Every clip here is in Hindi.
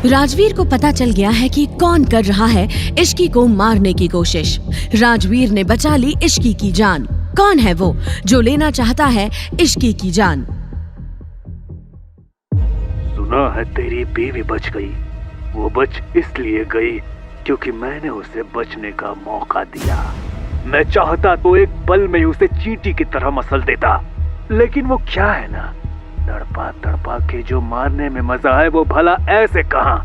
राजवीर को पता चल गया है कि कौन कर रहा है इश्की को मारने की कोशिश। राजवीर ने बचा ली इश्की की जान। कौन है वो जो लेना चाहता है इश्की की जान? सुना है तेरी बीवी बच गई। वो बच इसलिए गई क्योंकि मैंने उसे बचने का मौका दिया। मैं चाहता तो एक पल में उसे चींटी की तरह मसल देता, लेकिन वो क्या है ना, तड़पा तड़पा के जो मारने में मजा है वो भला ऐसे कहां।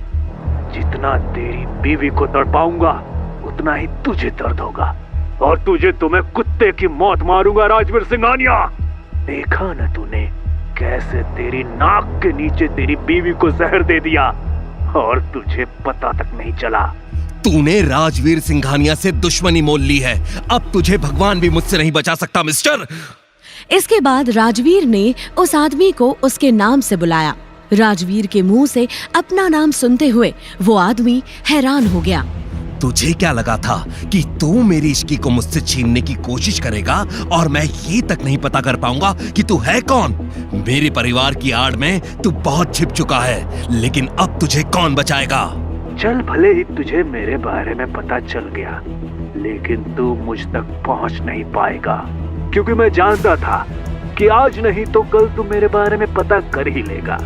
जितना तेरी बीवी को तड़पाऊंगा उतना ही तुझे दर्द होगा, और तुझे तो मैं कुत्ते की मौत मारूंगा राजवीर सिंघानिया। देखा न तूने कैसे तेरी नाक के नीचे तेरी बीवी को जहर दे दिया और तुझे पता तक नहीं चला। तूने राजवीर सिंघानिया से दुश्मनी मोल ली है। अब तुझे भगवान भी मुझसे नहीं बचा सकता मिस्टर। इसके बाद राजवीर ने उस आदमी को उसके नाम से बुलाया। राजवीर के मुंह से अपना नाम सुनते हुए वो आदमी हैरान हो गया। तुझे क्या लगा था कि तू मेरी इश्की को मुझसे छीनने की कोशिश करेगा और मैं ये तक नहीं पता कर पाऊंगा कि तू है कौन? मेरे परिवार की आड़ में तू बहुत छिप चुका है, लेकिन अब तुझे कौन बचाएगा? चल भले ही तुझे मेरे बारे में पता चल गया, लेकिन तू मुझ तक पहुंच नहीं पाएगा, क्योंकि मैं जानता था कि आज नहीं तो कल तू मेरे बारे में पता कर ही लेगा।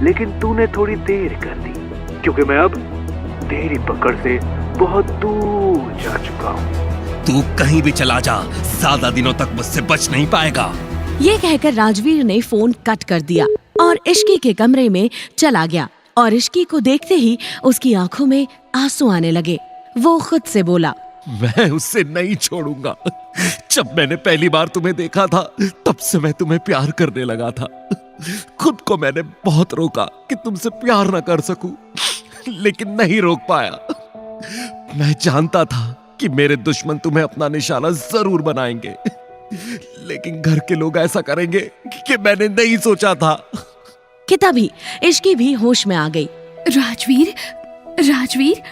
लेकिन तूने थोड़ी देर कर दी, क्योंकि मैं अब तेरी पकड़ से बहुत दूर जा चुका हूँ। तू कहीं भी चला जा, ज्यादा दिनों तक मुझसे बच नहीं पाएगा। ये कहकर राजवीर ने फोन कट कर दिया और इश्की के कमरे में चला गया। और इश्की को देखते ही उसकी आंखों में आंसू आने लगे। वो खुद से बोला, मैं उससे नहीं छोड़ूंगा। जब मैंने पहली बार तुम्हें देखा था तब से मैं तुम्हें प्यार करने लगा था। खुद को मैंने बहुत रोका कि तुमसे प्यार न कर सकूं, लेकिन नहीं रोक पाया। मैं जानता था कि मेरे दुश्मन तुम्हें अपना निशाना जरूर बनाएंगे, लेकिन घर के लोग ऐसा करेंगे कि मैंने नहीं सोचा था। कि तभी इश्की भी होश में आ गई। राजवीर, राजवीर।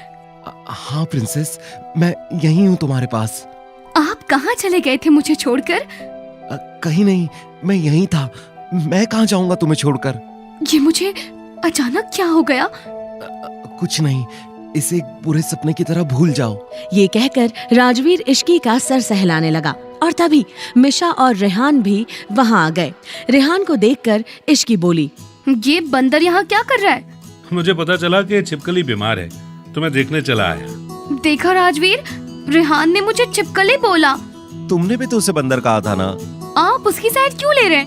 हाँ प्रिंसेस, मैं यहीं हूँ तुम्हारे पास। आप कहाँ चले गए थे मुझे छोड़कर? कहीं नहीं, मैं यहीं था। मैं कहाँ जाऊंगा तुम्हें छोड़कर? ये मुझे अचानक क्या हो गया? कुछ नहीं, इसे एक बुरे सपने की तरह भूल जाओ। ये कहकर राजवीर इश्की का सर सहलाने लगा और तभी मिशा और रेहान भी वहाँ आ गए। रेहान को देखकर इश्की बोली, ये बंदर यहाँ क्या कर रहा है? मुझे पता चला कि छिपकली बीमार है, तो मैं देखने चला आया। देखा राजवीर, रेहान ने मुझे छिपकली बोला। तुमने भी तो उसे बंदर कहा था ना। आप उसकी साइड क्यों ले रहे?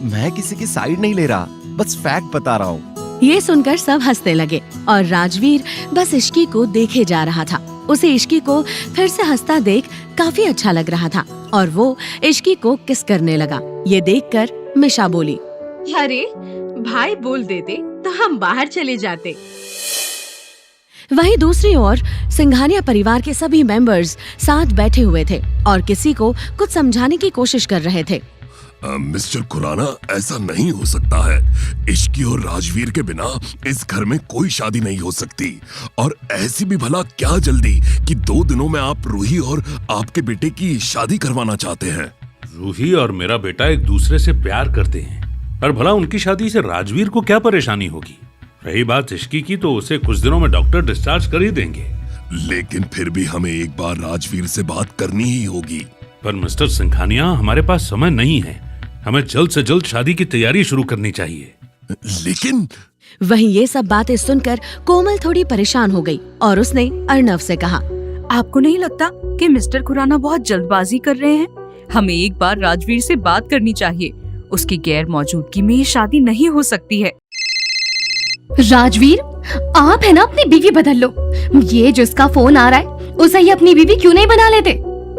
मैं किसी की साइड नहीं ले रहा, बस फैक्ट बता रहा हूँ। ये सुनकर सब हंसने लगे और राजवीर बस इश्की को देखे जा रहा था। उसे इश्की को फिर से हंसता देख काफी अच्छा लग रहा था और वो इश्की को किस करने लगा। ये देखकर मिशा बोली, अरे भाई बोल देते तो हम बाहर चले जाते। वहीं दूसरी ओर सिंघानिया परिवार के सभी मेंबर्स साथ बैठे हुए थे और किसी को कुछ समझाने की कोशिश कर रहे थे। मिस्टर खुराना, ऐसा नहीं हो सकता है। इश्की और राजवीर के बिना इस घर में कोई शादी नहीं हो सकती, और ऐसी भी भला क्या जल्दी कि 2 दिनों में आप रूही और आपके बेटे की शादी करवाना चाहते हैं। रूही और मेरा बेटा एक दूसरे से प्यार करते हैं, पर भला उनकी शादी से राजवीर को क्या परेशानी होगी? रही बात इश्की की, तो उसे कुछ दिनों में डॉक्टर डिस्चार्ज कर ही देंगे। लेकिन फिर भी हमें एक बार राजवीर से बात करनी ही होगी। पर मिस्टर सिंघानिया, हमारे पास समय नहीं है। हमें जल्द से जल्द शादी की तैयारी शुरू करनी चाहिए। लेकिन वहीं ये सब बातें सुनकर कोमल थोड़ी परेशान हो गई और उसने अर्नव से कहा, आपको नहीं लगता कि मिस्टर खुराना बहुत जल्दबाजी कर रहे हैं? हमें एक बार राजवीर से बात करनी चाहिए। उसकी गैर मौजूदगी में ये शादी नहीं हो सकती है। राजवीर, आप है ना अपनी बीवी बदल लो। ये जिसका फोन आ रहा है उसे ही अपनी बीवी क्यों नहीं बना लेते?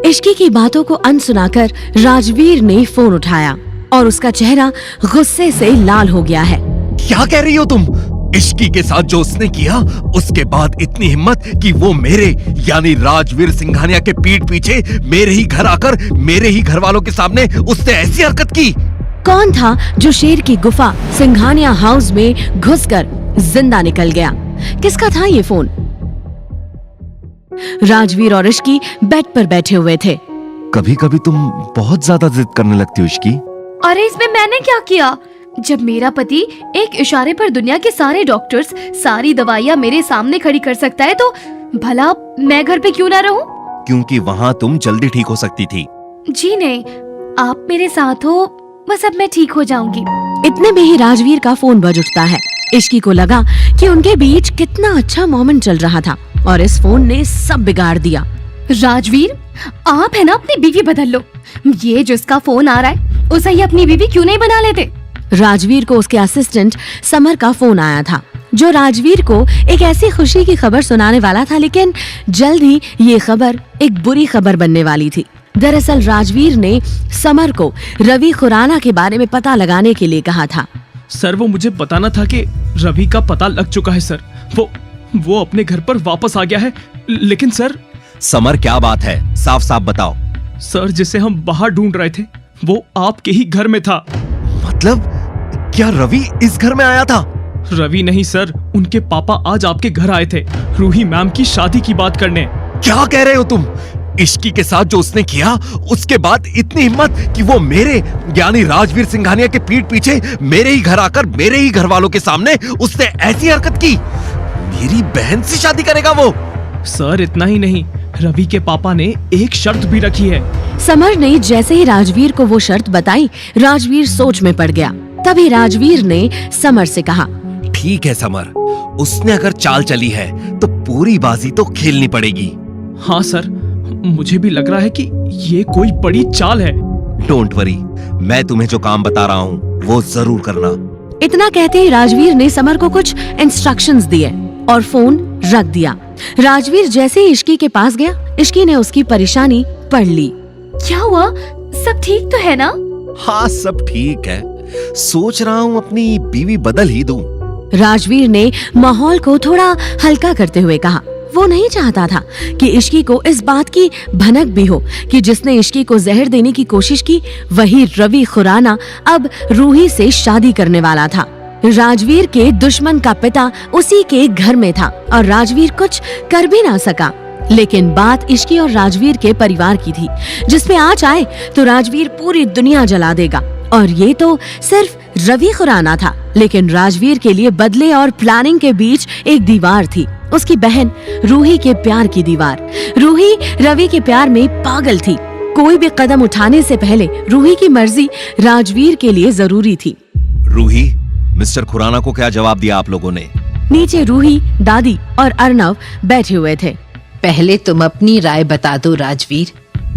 इश्की की बातों को अनसुनाकर राजवीर ने फोन उठाया और उसका चेहरा गुस्से से लाल हो गया है। क्या कह रही हो तुम? इश्की के साथ जो उसने किया, उसके बाद इतनी हिम्मत कि वो मेरे यानी राजवीर सिंघानिया के पीठ पीछे मेरे ही घर आकर मेरे ही घर वालों के सामने उसने ऐसी हरकत की? कौन था जो शेर की गुफा सिंघानिया हाउस में घुसकर जिंदा निकल गया? किसका था ये फोन? राजवीर और इश्की बेड पर बैठे हुए थे। कभी कभी तुम बहुत ज्यादा जिद करने लगती हो इश्की। अरे इसमें मैंने क्या किया? जब मेरा पति एक इशारे पर दुनिया के सारे डॉक्टर्स सारी दवाइयाँ मेरे सामने खड़ी कर सकता है, तो भला मैं घर पे क्यों ना रहूं? क्योंकि वहाँ तुम जल्दी ठीक हो सकती थी। जी नहीं, आप मेरे साथ हो, बस अब मैं ठीक हो जाऊंगी। इतने में ही राजवीर का फोन बज उठता है। इश्की को लगा कि उनके बीच कितना अच्छा मोमेंट चल रहा था और इस फोन ने सब बिगाड़ दिया। राजवीर, आप है ना अपनी बीवी बदल लो। ये जिसका फोन आ रहा है उसे ही अपनी बीवी क्यों नहीं बना लेते? राजवीर को उसके असिस्टेंट समर का फोन आया था, जो राजवीर को एक ऐसी खुशी की खबर सुनाने वाला था, लेकिन जल्द ही ये खबर एक बुरी खबर बनने वाली थी। दरअसल राजवीर ने समर को रवि खुराना के बारे में पता लगाने के लिए कहा था। सर, वो मुझे बताना था कि रवि का पता लग चुका है सर। वो अपने घर पर वापस आ गया है। लेकिन सर। समर, क्या बात है? साफ साफ बताओ। सर, जिसे हम बाहर ढूंढ रहे थे वो आपके ही घर में था। मतलब क्या रवि इस घर में आया था? रवि नहीं सर, उनके पापा आज आपके घर आए थे रूही मैम की शादी की बात करने। क्या कह रहे हो तुम? इश्की के साथ जो उसने किया, उसके बाद इतनी हिम्मत कि वो मेरे यानी राजवीर सिंघानिया के पीठ पीछे मेरे ही घर आकर मेरे ही घर वालों के सामने उसने ऐसी हरकत की। मेरी बहन से शादी करेगा वो? सर, इतना ही नहीं, रवि के पापा ने एक शर्त भी रखी है। समर ने जैसे ही राजवीर को वो शर्त बताई, राजवीर सोच में पड़ गया। तभी राजवीर ने समर से कहा, ठीक है समर, उसने अगर चाल चली है तो पूरी बाजी तो खेलनी पड़ेगी। हाँ सर, मुझे भी लग रहा है कि ये कोई बड़ी चाल है। डोंट वरी, मैं तुम्हें जो काम बता रहा हूँ वो जरूर करना। इतना कहते ही राजवीर ने समर को कुछ इंस्ट्रक्शंस दिए और फोन रख दिया। राजवीर जैसे ही इश्की के पास गया, इश्की ने उसकी परेशानी पढ़ ली। क्या हुआ? सब ठीक तो है ना? हाँ, सब ठीक है। सोच रहा हूँ अपनी बीवी बदल ही दूं। राजवीर ने माहौल को थोड़ा हल्का करते हुए कहा। वो नहीं चाहता था कि इश्की को इस बात की भनक भी हो कि जिसने इश्की को जहर देने की कोशिश की वही रवि खुराना अब रूही से शादी करने वाला था। राजवीर के दुश्मन का पिता उसी के घर में था और राजवीर कुछ कर भी ना सका। लेकिन बात इश्की और राजवीर के परिवार की थी, जिसमें आज आए तो राजवीर पूरी दुनिया जला देगा। और ये तो सिर्फ रवि खुराना था, लेकिन राजवीर के लिए बदले और प्लानिंग के बीच एक दीवार थी, उसकी बहन रूही के प्यार की दीवार। रूही रवि के प्यार में पागल थी। कोई भी कदम उठाने से पहले रूही की मर्जी राजवीर के लिए जरूरी थी। रूही, मिस्टर खुराना को क्या जवाब दिया आप लोगों ने? नीचे रूही, दादी और अर्नव बैठे हुए थे। पहले तुम अपनी राय बता दो राजवीर,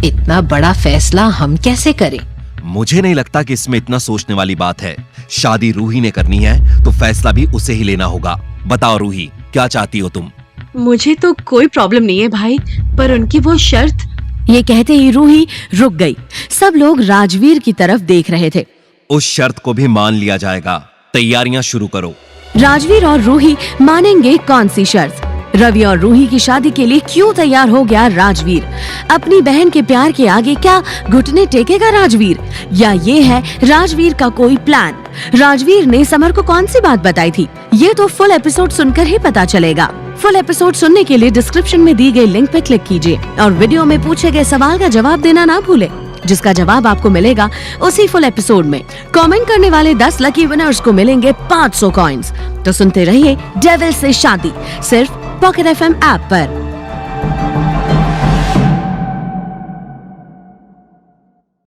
इतना बड़ा फैसला हम कैसे करें? मुझे नहीं लगता कि इसमें इतना सोचने वाली बात है। शादी रूही ने करनी है तो फैसला भी उसे ही लेना होगा। बताओ रूही, क्या चाहती हो तुम? मुझे तो कोई प्रॉब्लम नहीं है भाई, पर उनकी वो शर्त। ये कहते ही रूही रुक गई। सब लोग राजवीर की तरफ देख रहे थे। उस शर्त को भी मान लिया जाएगा। तैयारियां शुरू करो। राजवीर और रूही मानेंगे कौन सी शर्त? रवि और रूही की शादी के लिए क्यों तैयार हो गया राजवीर? अपनी बहन के प्यार के आगे क्या घुटने टेकेगा राजवीर? या ये है राजवीर का कोई प्लान? राजवीर ने समर को कौन सी बात बताई थी? ये तो फुल एपिसोड सुनकर ही पता चलेगा। फुल एपिसोड सुनने के लिए डिस्क्रिप्शन में दी गई लिंक पे क्लिक कीजिए और वीडियो में पूछे गए सवाल का जवाब देना ना भूले, जिसका जवाब आपको मिलेगा उसी फुल एपिसोड में। कमेंट करने वाले 10 लकी विनर्स को मिलेंगे 500 कॉइंस। तो सुनते रहिए डेविल से शादी, सिर्फ पॉकेट FM ऐप पर।